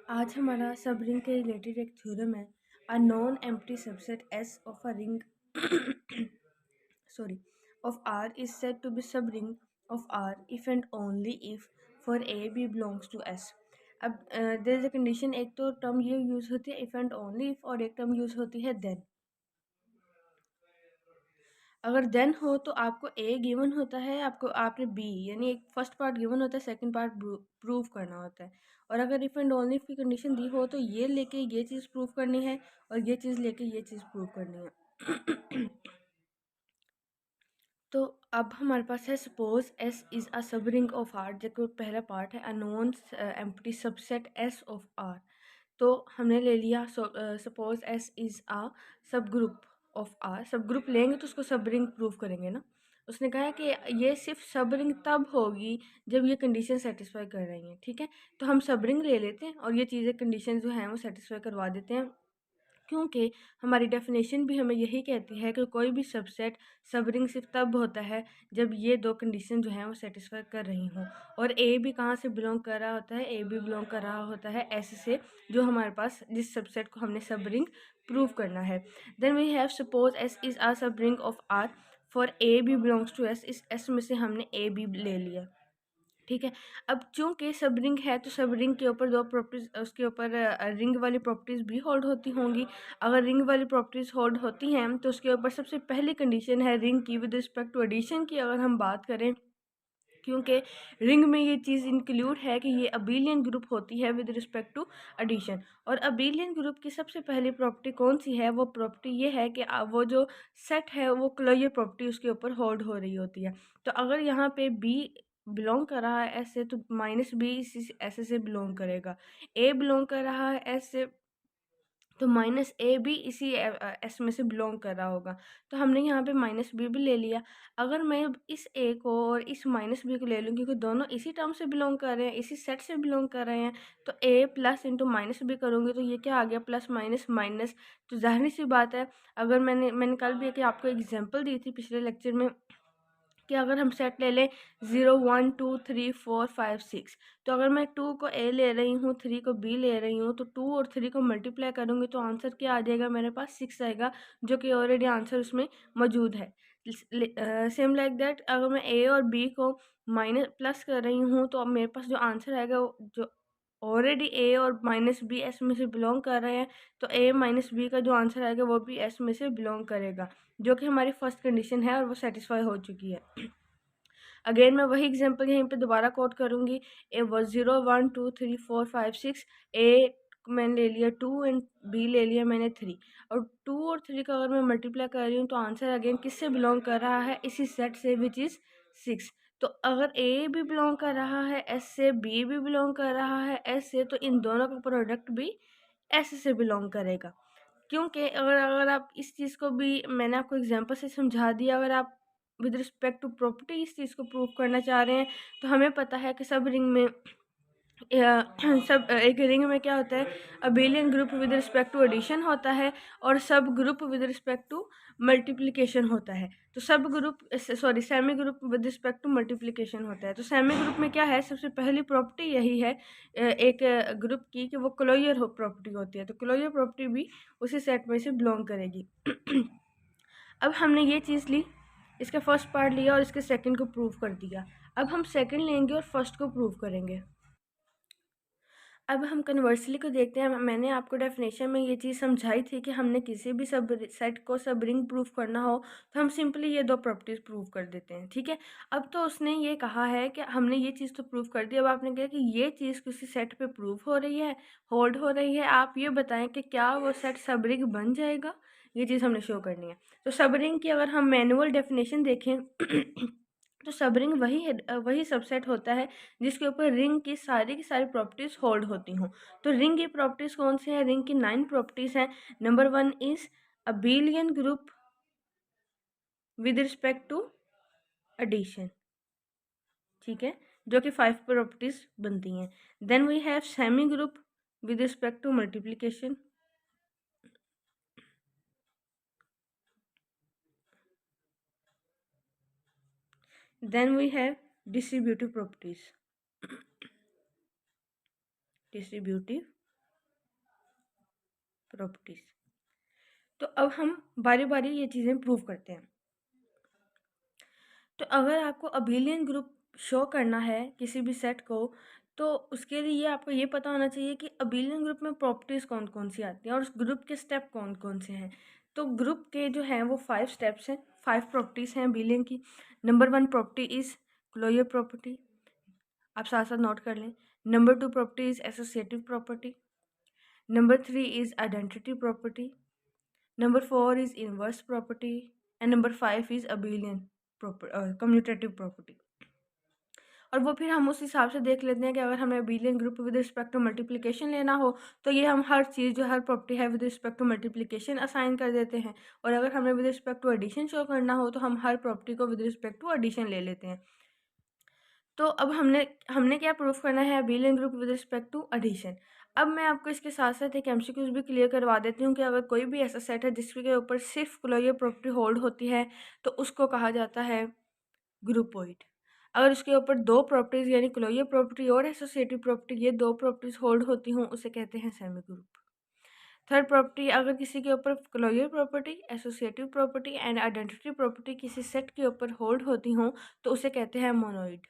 आज हमारा सब रिंग के रिलेटेड एक थ्योरम है। A non empty subset S of a ring sorry of R is said to be subring of R if and only if for A B belongs to S। अब there is a condition, एक तो term ये use होती है if and only if, और एक term use होती है देन। अगर देन हो तो आपको ए गिवन होता है, आपने बी यानी एक फर्स्ट पार्ट गिवन होता है, सेकंड पार्ट प्रूव करना होता है। और अगर इफ एंड ओनली इफ की कंडीशन दी हो तो ये लेके ये चीज़ प्रूव करनी है और ये चीज़ लेके ये चीज़ प्रूव करनी है। तो अब हमारे पास है suppose S is a sub ring of are, जो पहला पार्ट है a non empty subset S of R. तो हमने ले लिया suppose S is a subgroup of R. Subgroup लेंगे तो उसको सब रिंग प्रूव करेंगे ना। उसने कहा है कि ये सिर्फ सब रिंग तब होगी जब ये कंडीशन सेटिस्फाई कर रही हैं, ठीक है। तो हम सब रिंग ले लेते हैं और ये चीज़ें कंडीशन जो हैं वो सेटिस्फाई करवा देते हैं, क्योंकि हमारी डेफिनेशन भी हमें यही कहती है कि कोई भी सबसेट सब रिंग सिर्फ तब होता है जब ये दो कंडीशन जो हैं वो सेटिस्फाई कर रही हों। और ए भी कहाँ से बिलोंग कर रहा होता है, ए भी बिलोंग कर रहा होता है एस से, जो हमारे पास जिस सबसेट को हमने सब रिंग प्रूव करना है। Then we have suppose S is a sub ring of R for a b belongs to S. इस एस में से हमने ए बी ले लिया, ठीक है। अब चूंकि सब रिंग है तो सब रिंग के ऊपर दो प्रॉपर्टीज, उसके ऊपर रिंग वाली प्रॉपर्टीज भी होल्ड होती होंगी। अगर रिंग वाली प्रॉपर्टीज होल्ड होती हैं तो उसके ऊपर सबसे पहली कंडीशन है रिंग की विद रिस्पेक्ट टू एडिशन की। अगर हम बात करें, क्योंकि रिंग में ये चीज़ इंक्लूड है कि ये अबेलियन ग्रुप होती है विद रिस्पेक्ट टू एडिशन। और अबेलियन ग्रुप की सबसे पहली प्रॉपर्टी कौन सी है? वो प्रॉपर्टी ये है कि वो जो सेट है वो क्लोजर प्रॉपर्टी उसके ऊपर होल्ड हो रही होती है। तो अगर यहाँ पे बी बिलोंग कर रहा है एस से तो माइनस बी इसी ऐसे से बिलोंग करेगा। ए बिलोंग कर रहा है एस से तो माइनस ए भी इसी एस में से बिलोंग कर रहा होगा। तो हमने यहाँ पे माइनस बी भी ले लिया। अगर मैं इस ए को और इस माइनस बी को ले लूँ, क्योंकि दोनों इसी टर्म से बिलोंग कर रहे हैं, इसी सेट से बिलोंग कर रहे हैं, तो ए प्लस इंटू माइनस बी करूँगी तो ये क्या आ गया, प्लस माइनस माइनस। तो ज़ाहिर सी बात है, अगर मैंने कल भी कि आपको एग्जाम्पल दी थी पिछले लेक्चर में कि अगर हम सेट ले लें 0 1 2 3 4 5 6, तो अगर मैं 2 को ए ले रही हूँ, 3 को बी ले रही हूँ, तो 2 और 3 को मल्टीप्लाई करूँगी तो आंसर क्या आ जाएगा, मेरे पास 6 आएगा, जो कि ऑलरेडी आंसर उसमें मौजूद है। सेम लाइक दैट, अगर मैं ए और बी को माइनस प्लस कर रही हूँ तो अब मेरे पास जो आंसर आएगा जो ऑलरेडी ए और माइनस बी एस में से बिलोंग कर रहे हैं, तो ए माइनस बी का जो आंसर आएगा वो भी एस में से बिलोंग करेगा, जो कि हमारी फर्स्ट कंडीशन है और वो सेटिस्फाई हो चुकी है। अगेन मैं वही एग्जांपल यहीं पे दोबारा कोट करूँगी। ए वो 0 1 2 3 4 5 6, ए मैंने ले लिया 2 एंड बी ले लिया मैंने 3, और 2 और 3 का अगर मैं मल्टीप्लाई कर रही हूँ तो आंसर अगेन किससे बिलोंग कर रहा है, इसी सेट से विच इज़ 6। तो अगर ए भी बिलोंग कर रहा है एस से, बी भी बिलोंग कर रहा है एस से, तो इन दोनों का प्रोडक्ट भी एस से बिलोंग करेगा। क्योंकि अगर अगर आप इस चीज़ को भी मैंने आपको एग्जांपल से समझा दिया, अगर आप विद रिस्पेक्ट टू प्रॉपर्टी इस चीज़ को प्रूव करना चाह रहे हैं, तो हमें पता है कि सब रिंग में सब एक रिंग में क्या होता है, abelian group with respect to addition होता है और subgroup with respect to multiplication होता है। तो subgroup semigroup with respect to multiplication होता है। तो सेमी ग्रुप में क्या है, सबसे पहली प्रॉपर्टी यही है एक ग्रुप की कि वो क्लोजर प्रॉपर्टी होती है। तो क्लोजर प्रॉपर्टी भी उसी सेट में से बिलोंग करेगी। अब हमने ये चीज़ ली, इसका फर्स्ट पार्ट लिया और इसके सेकंड को प्रूव कर दिया। अब हम सेकंड लेंगे और फर्स्ट को प्रूव करेंगे। अब हम कन्वर्सली को देखते हैं। मैंने आपको डेफिनेशन में ये चीज़ समझाई थी कि हमने किसी भी सब सेट को सब रिंग प्रूव करना हो तो हम सिंपली ये दो प्रॉपर्टीज़ प्रूव कर देते हैं, ठीक है। अब तो उसने ये कहा है कि हमने ये चीज़ तो प्रूव कर दी, अब आपने कहा कि ये चीज़ किसी सेट पे प्रूव हो रही है, होल्ड हो रही है, आप ये बताएं कि क्या वो सेट सब रिंग बन जाएगा, ये चीज़ हमने शो करनी है। तो सब रिंग की अगर हम मैनुअल डेफिनेशन देखें तो सब रिंग वही है, वही सबसेट होता है जिसके ऊपर रिंग की सारी प्रॉपर्टीज़ होल्ड होती हों। तो रिंग की प्रॉपर्टीज़ कौन सी हैं? रिंग की 9 प्रॉपर्टीज़ हैं। Number 1 is abelian group with respect to addition, ठीक है, जो कि 5 प्रॉपर्टीज़ बनती हैं। Then we have semigroup with respect to multiplication. Then we have distributive properties, distributive properties. तो अब हम बारी बारी ये चीज़ें प्रूव करते हैं। तो अगर आपको अबेलियन ग्रुप शो करना है किसी भी सेट को, तो उसके लिए आपको ये पता होना चाहिए कि अबेलियन ग्रुप में प्रॉपर्टीज़ कौन कौन सी आती हैं और उस ग्रुप के स्टेप कौन कौन से हैं। तो ग्रुप के जो हैं वो 5 स्टेप्स हैं, 5 प्रॉपर्टीज़ हैं अबेलियन की। Number 1 property is closure property, आप साथ साथ नोट कर लें। Number 2 property is associative property. Number 3 is identity property. Number 4 is inverse property and number 5 is abelian commutative property। और वो फिर हम उस हिसाब से देख लेते हैं कि अगर हमें abelian group with respect to multiplication लेना हो तो ये हम हर चीज़ जो हर प्रॉपर्टी है with respect to multiplication assign कर देते हैं, और अगर हमें with respect to addition show करना हो तो हम हर प्रॉपर्टी को विद रिस्पेक्ट टू एडिशन ले लेते हैं। तो अब हमने क्या प्रूफ करना है abelian group with respect to addition. अब मैं आपको इसके साथ साथ एक एमसीक्यूज भी क्लियर करवा देती हूँ कि अगर कोई भी ऐसा सेट है जिसके ऊपर सिर्फ क्लोजर प्रॉपर्टी होल्ड होती है तो उसको कहा जाता है ग्रुपोइड। अगर उसके ऊपर दो प्रॉपर्टीज यानी क्लोजर प्रॉपर्टी और एसोसिएटिव प्रॉपर्टी ये दो प्रॉपर्टीज होल्ड होती हों उसे कहते हैं सेमी ग्रुप। थर्ड प्रॉपर्टी, अगर किसी के ऊपर closure property, associative property and identity property किसी सेट के ऊपर होल्ड होती हों तो उसे कहते हैं मोनोइड।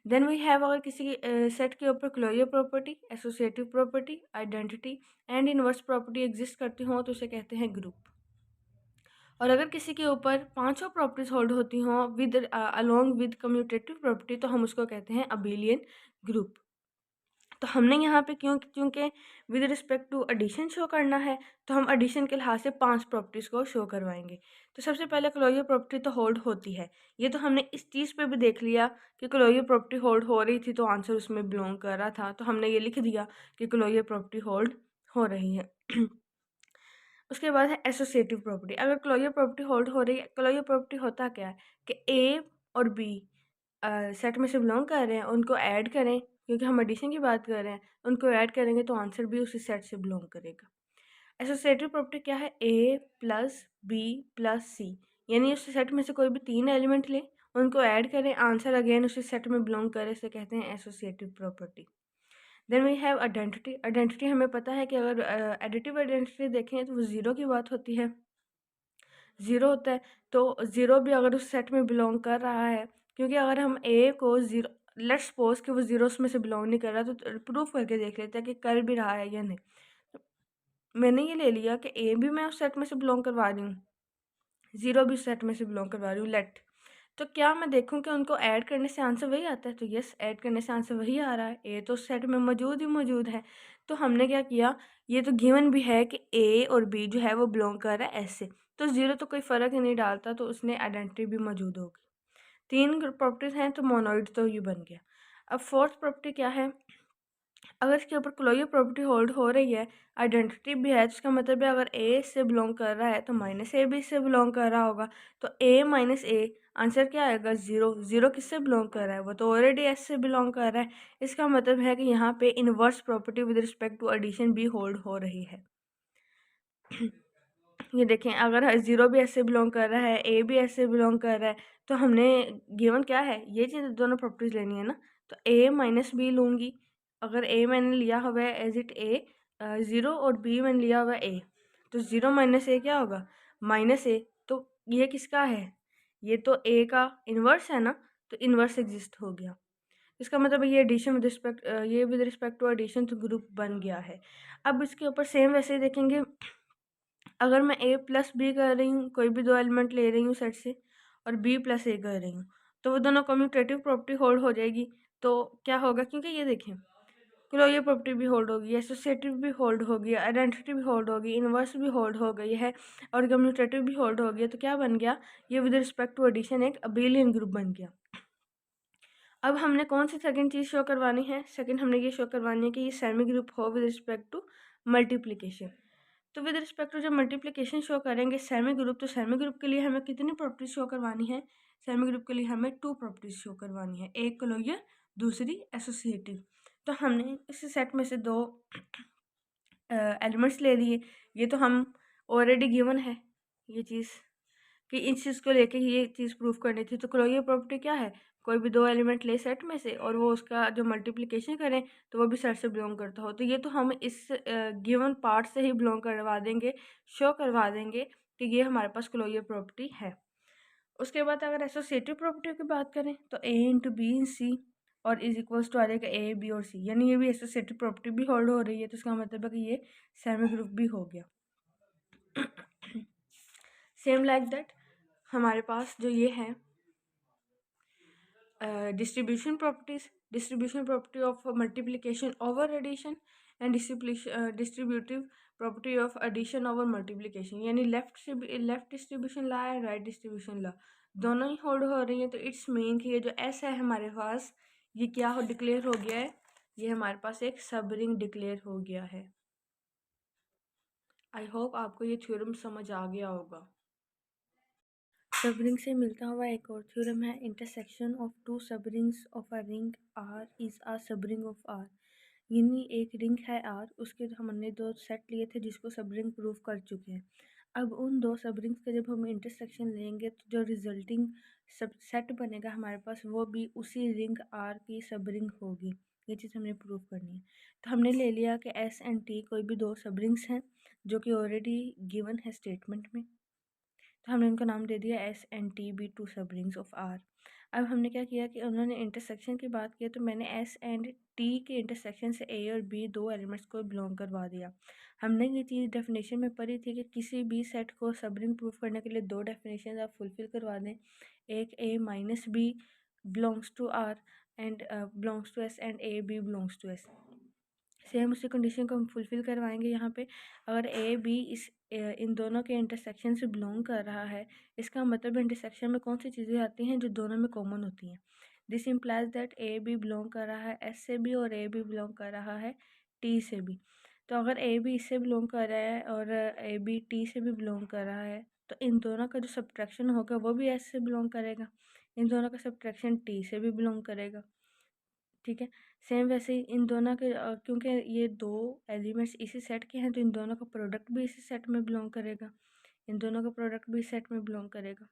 देन वी हैव, अगर किसी सेट के ऊपर closure property, associative property, identity and inverse property exist करती हों तो उसे कहते हैं ग्रुप। और अगर किसी के ऊपर पांचों प्रॉपर्टीज होल्ड होती हों with along with commutative property तो हम उसको कहते हैं अबेलियन ग्रुप। तो हमने यहाँ पे क्योंकि with respect to addition show करना है तो हम एडिशन के लिहाज से 5 प्रॉपर्टीज़ को शो करवाएंगे। तो सबसे पहले क्लोजर प्रॉपर्टी तो होल्ड होती है, ये तो हमने इस चीज़ पे भी देख लिया कि क्लोजर प्रॉपर्टी होल्ड हो रही थी तो आंसर उसमें बिलोंग कर रहा था, तो हमने ये लिख दिया कि क्लोजर प्रॉपर्टी होल्ड हो रही है। उसके बाद है एसोसिएटिव प्रॉपर्टी। अगर क्लोजर प्रॉपर्टी होल्ड हो रही है, क्लोजर प्रॉपर्टी होता क्या है कि ए और बी सेट में से बिलोंग कर रहे हैं, उनको ऐड करें, क्योंकि हम एडिशन की बात कर रहे हैं, उनको ऐड करेंगे तो आंसर भी उसी सेट से बिलोंग करेगा। एसोसिएटिव प्रॉपर्टी क्या है, ए प्लस बी प्लस सी, यानी उस सेट में से कोई भी 3 एलिमेंट लें, उनको ऐड करें, आंसर अगेन उसी सेट में बिलोंग करे, इसे कहते हैं associative property. Then we have identity. Identity हमें पता है कि अगर एडिटिव आइडेंटिटी देखें तो वो ज़ीरो की बात होती है, ज़ीरो होता है, तो ज़ीरो भी अगर उस सेट में बिलोंग कर रहा है, क्योंकि अगर हम ए को ज़ीरो, लेट्स सपोज कि वो ज़ीरो उसमें से बिलोंग नहीं कर रहा, तो प्रूफ करके देख लेते हैं कि कर भी रहा है या नहीं। तो मैंने ये ले लिया कि ए भी मैं उस सेट में से बिलोंग करवा रही हूँ, ज़ीरो भी उस सेट में से बिलोंग करवा रही हूँ, लेट। तो क्या मैं देखूँ कि उनको ऐड करने से आंसर वही आता है, तो यस, ऐड करने से आंसर वही आ रहा है, ए तो सेट में मौजूद ही मौजूद है। तो हमने क्या किया, ये तो गिवन भी है कि ए और बी जो है वो बिलोंग कर रहा है एस से, तो ज़ीरो तो कोई फ़र्क ही नहीं डालता, तो उसने आइडेंटिटी भी मौजूद होगी। 3 प्रॉपर्टीज़ हैं तो मोनोइड तो ये बन गया। अब फोर्थ प्रॉपर्टी क्या है, अगर इसके ऊपर क्लोजर प्रॉपर्टी होल्ड हो रही है, आइडेंटिटी भी है, तो इसका मतलब है अगर ए इससे बिलोंग कर रहा है तो माइनस ए भी इससे बिलोंग कर रहा होगा, तो ए माइनस ए आंसर क्या आएगा, ज़ीरो। ज़ीरो किससे बिलोंग कर रहा है, वो तो ऑलरेडी एस से बिलोंग कर रहा है। इसका मतलब है कि यहाँ पे inverse property with respect to addition भी होल्ड हो रही है। ये देखें, अगर ज़ीरो भी ऐसे बिलोंग कर रहा है, ए भी ऐसे बिलोंग कर रहा है, तो हमने गिवन क्या है, ये चीज़ दोनों प्रॉपर्टीज़ लेनी है ना, तो ए माइनस बी लूँगी। अगर ए मैंने लिया हुआ है एज इट ए ज़ीरो और बी मैंने लिया हुआ है ए, तो ज़ीरो माइनस ए क्या होगा, माइनस ए। तो ये किसका है, ये तो ए का इन्वर्स है ना, तो इन्वर्स एग्जिस्ट हो गया। इसका मतलब ये एडिशन विद रिस्पेक्ट ये विद रिस्पेक्ट टू एडिशन तो ग्रुप बन गया है। अब इसके ऊपर सेम वैसे ही देखेंगे, अगर मैं ए प्लस बी कर रही हूँ, कोई भी 2 एलिमेंट ले रही हूँ सेट से, और बी प्लस ए कर रही हूँ, तो वो दोनों कम्यूटेटिव प्रॉपर्टी होल्ड हो जाएगी। तो क्या होगा, क्योंकि ये देखें, क्लोजर प्रॉपर्टी भी होल्ड होगी, एसोसिएटिव भी होल्ड होगी, आइडेंटिटी भी होल्ड होगी, इनवर्स भी होल्ड हो गई है और कम्यूटेटिव भी होल्ड हो गया, तो क्या बन गया, ये विद रिस्पेक्ट टू एडिशन एक अबेलियन ग्रुप बन गया। अब हमने कौन सी सेकंड चीज़ शो करवानी है, सेकंड हमने ये शो करवानी है कि ये सेमी ग्रुप हो विद रिस्पेक्ट टू मल्टीप्लिकेशन। तो विद रिस्पेक्ट टू जब मल्टीप्लिकेशन शो करेंगे सेमी ग्रुप, तो सेमी ग्रुप के लिए हमें कितनी प्रॉपर्टीज शो करवानी है, सेमी ग्रुप के लिए हमें 2 प्रॉपर्टीज शो करवानी है, एक क्लोजर, दूसरी एसोसिएटिव। तो हमने इस सेट में से 2 एलिमेंट्स ले लिए, ये तो हम ऑलरेडी गिवन है ये चीज़ कि इस चीज़ को लेके ये चीज़ प्रूव करनी थी। तो क्लोजर प्रॉपर्टी क्या है, कोई भी 2 एलिमेंट ले सेट में से और वो उसका जो मल्टीप्लिकेशन करें तो वो भी सेट से बिलोंग करता हो। तो ये तो हम इस गिवन पार्ट से ही बिलोंग करवा देंगे, शो करवा देंगे कि ये हमारे पास क्लोजर प्रॉपर्टी है। उसके बाद अगर एसोसिएटिव प्रॉपर्टी की बात करें तो ए इंटू बी इन सी और इज इक्वल्स टू आ जाएगा ए बी और सी, यानी ये भी एसोसिएटिव प्रॉपर्टी भी होल्ड हो रही है, तो इसका मतलब है कि ये सेमी ग्रुप भी हो गया। सेम लाइक दैट हमारे पास जो ये है distribution properties, distribution property of multiplication over addition and distributive property of addition over multiplication, यानी लेफ्ट डिस्ट्रीब्यूशन ला है, राइट डिस्ट्रीब्यूशन ला, दोनों ही होल्ड हो रही हैं। तो इट्स मीन कि ये जो एस है हमारे पास, ये क्या हो डिक्लेयर हो गया है, ये हमारे पास एक सब रिंग डिक्लेयर हो गया है। आई होप आपको ये थ्योरम समझ आ गया होगा। सबरिंग से मिलता हुआ एक और थ्योरम है, intersection of two subrings of a ring R is a subring of R. यानी एक रिंग है आर, उसके हमने दो सेट लिए थे जिसको सबरिंग प्रूव कर चुके हैं। अब उन दो सबरिंग्स का जब हम इंटरसेक्शन लेंगे तो जो रिजल्टिंग सब सेट बनेगा हमारे पास वो भी उसी रिंग आर की सबरिंग होगी। ये चीज़ हमने प्रूव करनी है। तो हमने ले लिया कि एस एंड टी कोई भी दो सबरिंग्स हैं जो कि ऑलरेडी गिवन है स्टेटमेंट में, तो हमने उनका नाम दे दिया S and T be two सब रिंग्स ऑफ आर। अब हमने क्या किया कि उन्होंने इंटरसेक्शन की बात की तो मैंने एस एंड टी के इंटरसेक्शन से ए और बी दो एलिमेंट्स को बिलोंग करवा दिया। हमने ये चीज़ डेफिनेशन में पढ़ी थी कि किसी भी सेट को सब रिंग प्रूफ करने के लिए दो डेफिनेशन आप फुलफिल करवा दें, एक a minus b belongs to R and belongs to S and a b belongs to S. Same उसी कंडीशन को हम फुलफ़िल करवाएंगे यहाँ पे। अगर ए बी इन दोनों के इंटरसेक्शन से बिलोंग कर रहा है, इसका मतलब इंटरसेक्शन में कौन सी चीज़ें आती हैं जो दोनों में कॉमन होती हैं। This implies that a b belong कर रहा है एस से भी और ए बी बिलोंग कर रहा है टी से भी। तो अगर ए बी इससे बिलोंग कर रहा है और ए बी टी से भी बिलोंग कर रहा है तो इन दोनों का जो सब्ट्रैक्शन होगा वो भी एस से बिलोंग करेगा, इन दोनों का सब्ट्रैक्शन टी से भी बिलोंग करेगा। ठीक है, सेम वैसे ही इन दोनों के क्योंकि ये दो एलिमेंट्स इसी सेट के हैं तो इन दोनों का प्रोडक्ट भी इसी सेट में बिलोंग करेगा, इन दोनों का प्रोडक्ट भी सेट में बिलोंग करेगा।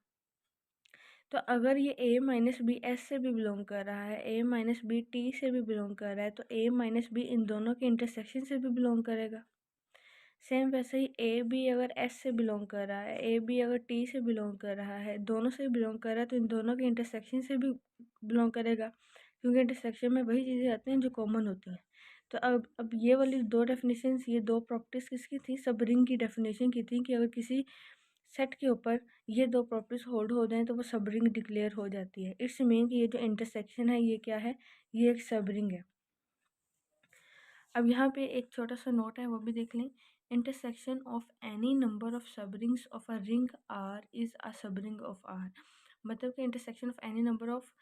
तो अगर ये a माइनस बी एस से भी बिलोंग कर रहा है, a माइनस बी टी से भी बिलोंग कर रहा है, तो a माइनस बी इन दोनों के इंटरसेक्शन से भी बिलोंग करेगा। सेम वैसे ही ए बी अगर एस से बिलोंग कर रहा है, ए बी अगर टी से बिलोंग कर रहा है, दोनों से बिलोंग कर रहा है तो इन दोनों के इंटरसेक्शन से भी बिलोंग करेगा, क्योंकि इंटरसेक्शन में वही चीज़ें आती हैं जो कॉमन होती हैं। तो अब ये वाली दो डेफिनेशंस, ये दो प्रॉपर्टीज़ किसकी थी, सब रिंग की डेफिनेशन की थी कि अगर किसी सेट के ऊपर ये दो प्रॉपर्टीज होल्ड हो जाएं तो वो सब रिंग डिक्लेयर हो जाती है। इट्स मीन कि ये जो इंटरसेक्शन है ये क्या है, ये एक सब रिंग है। अब यहाँ पे एक छोटा सा नोट है वो भी देख लें, intersection of any number of sub rings of a ring R is a sub ring of R. मतलब कि intersection of any number of,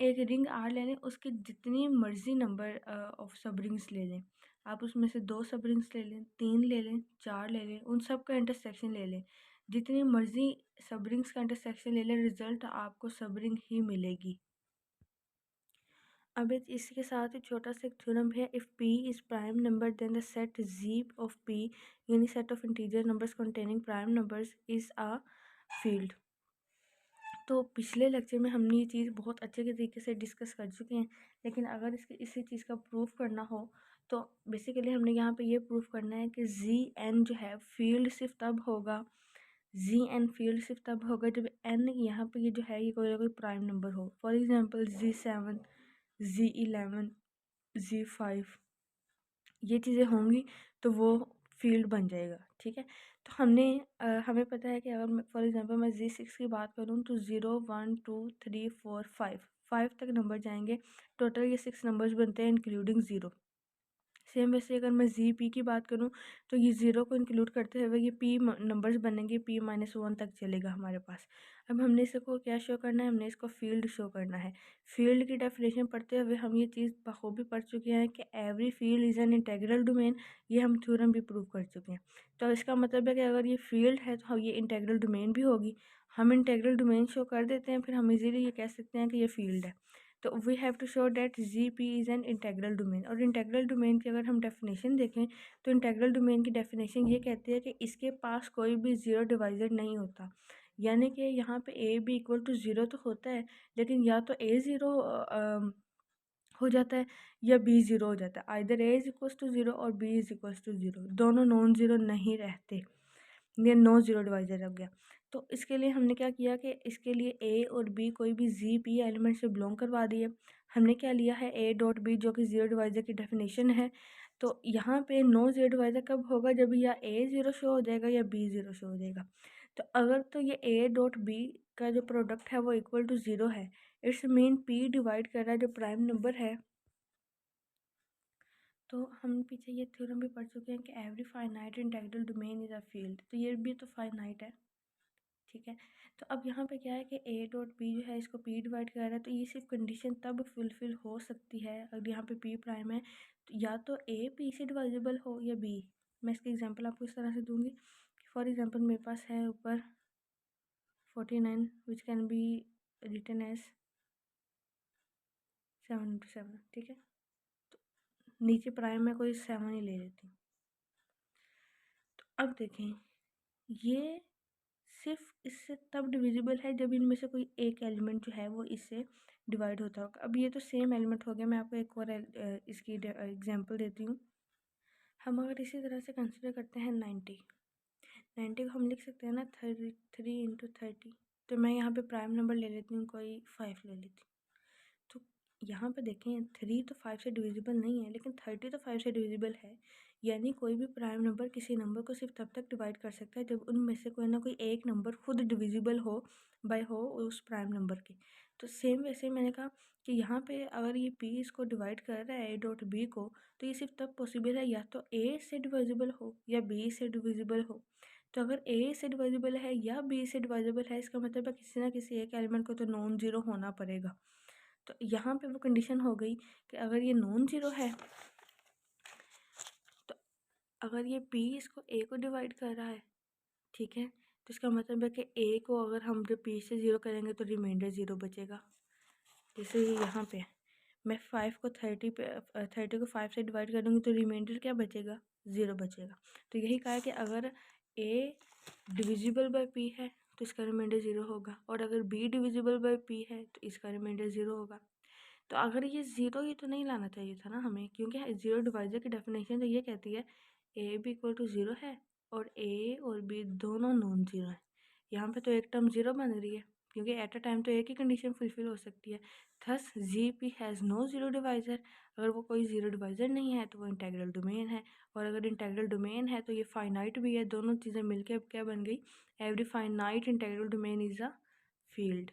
एक रिंग आर ले लें, उसके जितनी मर्जी नंबर ऑफ सब रिंग्स ले लें, आप उसमें से दो सब रिंग्स ले लें, तीन ले लें, चार ले लें, उन सब का इंटरसेक्शन ले लें, जितनी मर्जी सब रिंग्स का इंटरसेक्शन ले लें, रिजल्ट आपको सब रिंग ही मिलेगी। अब इसके साथ ही छोटा सा एक थ्योरम है, if p is prime number then the set z of p, यानी set of integer numbers containing prime numbers is a field. तो पिछले लेक्चर में हमने ये चीज़ बहुत अच्छे के तरीके से डिस्कस कर चुके हैं, लेकिन अगर इसी चीज़ का प्रूफ करना हो तो बेसिकली हमने यहाँ पे ये प्रूफ करना है कि जी एन जो है फील्ड सिर्फ तब होगा, जी एन फील्ड सिर्फ तब होगा जब एन यहाँ पे ये जो है ये कोई ना कोई प्राइम नंबर हो। For example Z7, Z11, Z5, ये चीज़ें होंगी तो वो फील्ड बन जाएगा। ठीक है, तो हमें पता है कि अगर मैं फॉर एग्जांपल मैं Z6 की बात करूँ तो 0 1 2 3 4 5 तक नंबर जाएंगे, टोटल ये 6 नंबर्स बनते हैं इंक्लूडिंग ज़ीरो। सेम वैसे अगर मैं जी पी की बात करूँ तो ये ज़ीरो को इंक्लूड करते हुए ये पी नंबर्स बनेंगे, p-1 तक चलेगा हमारे पास। अब हमने इसको क्या शो करना है, हमने इसको फील्ड शो करना है। फील्ड की डेफिनेशन पढ़ते हुए हम ये चीज़ बखूबी पढ़ चुके हैं कि every field is an integral domain, ये हम थ्योरम भी प्रूव कर चुके हैं। तो इसका मतलब है कि अगर ये फील्ड है तो ये इंटेग्रल डोमेन भी होगी। हम इंटेग्रल डोमेन शो कर देते हैं, फिर हम इजीली ये कह सकते हैं कि ये फील्ड है। तो we have to show that Z P is an integral domain. और इंटेग्रल डोमेन की अगर हम डेफिनेशन देखें तो इंटेग्रल डोमेन की डेफिनेशन ये कहती है कि इसके पास कोई भी ज़ीरो डिवाइज़र नहीं होता, यानी कि यहाँ पे a b equal to zero तो होता है, लेकिन या तो ए ज़ीरो हो जाता है या बी ज़ीरो हो जाता है। Either a is equals to zero और b is equals to zero, दोनों नॉन ज़ीरो नहीं रहते, ये नो ज़ीरो डिवाइज़र हो गया। तो इसके लिए हमने क्या किया कि इसके लिए ए और बी कोई भी जी पी एलिमेंट से बिलोंग करवा दिए। हमने क्या लिया है ए डॉट बी, जो कि ज़ीरो डिवाइज़र की डेफिनेशन है। तो यहाँ पे नो ज़ीरो डिवाइज़र कब होगा, जब या ए ज़ीरो शो हो जाएगा या बी ज़ीरो शो हो जाएगा। तो अगर तो ये ए डॉट बी का जो प्रोडक्ट है वो इक्वल टू ज़ीरो है, इट्स मीन पी डिवाइड कर रहा है जो प्राइम नंबर है। तो हम पीछे ये थ्योरम भी पढ़ चुके हैं कि every finite integral domain is a field, तो ये भी तो फाइनाइट है, ठीक है। तो अब यहाँ पे क्या है कि ए डॉट बी जो है इसको पी डिवाइड कर रहा है, तो ये सिर्फ कंडीशन तब फुलफिल हो सकती है अगर यहाँ पे पी प्राइम है, तो या तो ए पी से डिवाइजेबल हो या बी। मैं इसकी एग्जांपल आपको इस तरह से दूंगी। फॉर एग्जांपल मेरे पास है ऊपर 49 which can be written as 7 into 7, ठीक है। नीचे प्राइम में कोई 7 ही ले लेती हूँ। तो अब देखें, ये सिर्फ इससे तब डिविजिबल है जब इनमें से कोई एक एलिमेंट जो है वो इससे डिवाइड होता होगा। अब ये तो सेम एलिमेंट हो गया, मैं आपको एक और इसकी एग्जांपल देती हूँ। हम अगर इसी तरह से कंसिडर करते हैं 90 को हम लिख सकते हैं ना 3 into 30। तो मैं यहाँ पे प्राइम नंबर ले लेती हूँ, कोई 5 ले लेती हूँ। तो यहाँ पे देखें 3 तो 5 से डिविजिबल नहीं है, लेकिन 30 तो 5 से डिविजिबल है। यानी कोई भी प्राइम नंबर किसी नंबर को सिर्फ तब तक डिवाइड कर सकता है जब उनमें से कोई ना कोई एक नंबर खुद डिविजिबल हो बाय हो उस प्राइम नंबर के। तो सेम वैसे मैंने कहा कि यहाँ पे अगर ये पी इसको डिवाइड कर रहा है ए डॉट बी को, तो ये सिर्फ तब पॉसिबल है या तो ए से डिविजिबल हो या बी से डिविजिबल हो। तो अगर ए से डिविजिबल है या बी से डिविजिबल है, इसका मतलब है किसी ना किसी एक एलिमेंट को तो नॉन ज़ीरो होना पड़ेगा। तो यहाँ पे वो कंडीशन हो गई कि अगर ये नॉन ज़ीरो है, तो अगर ये p इसको a को डिवाइड कर रहा है, ठीक है, तो इसका मतलब है कि a को अगर हम जब p से ज़ीरो करेंगे तो रिमाइंडर ज़ीरो बचेगा। जैसे यहाँ पे मैं 5 को 30 पे 30 को 5 से डिवाइड करूँगी तो रिमाइंडर क्या बचेगा, ज़ीरो बचेगा। तो यही कहा है कि अगर a डिविजिबल बाय p है तो इसका रिमाइंडर ज़ीरो होगा, और अगर b डिविजिबल बाय p है तो इसका रिमाइंडर ज़ीरो होगा। तो अगर ये ज़ीरो, ये तो नहीं लाना चाहिए था ना हमें, क्योंकि ज़ीरो डिवाइज़र की डेफिनेशन तो ये कहती है a b equal to zero है और ए और बी दोनों नॉन ज़ीरो है। यहाँ पे तो एक टर्म ज़ीरो बन रही है, क्योंकि एट अ टाइम तो एक ही कंडीशन फुलफिल हो सकती है। Thus Z P has no zero divisor. अगर वो कोई ज़ीरो डिवाइज़र नहीं है तो वो इंटेग्रल डोमेन है, और अगर इंटेग्रल डोमेन है तो ये फाइनाइट भी है। दोनों चीज़ें मिलकर अब क्या बन गई, every finite integral domain is a field.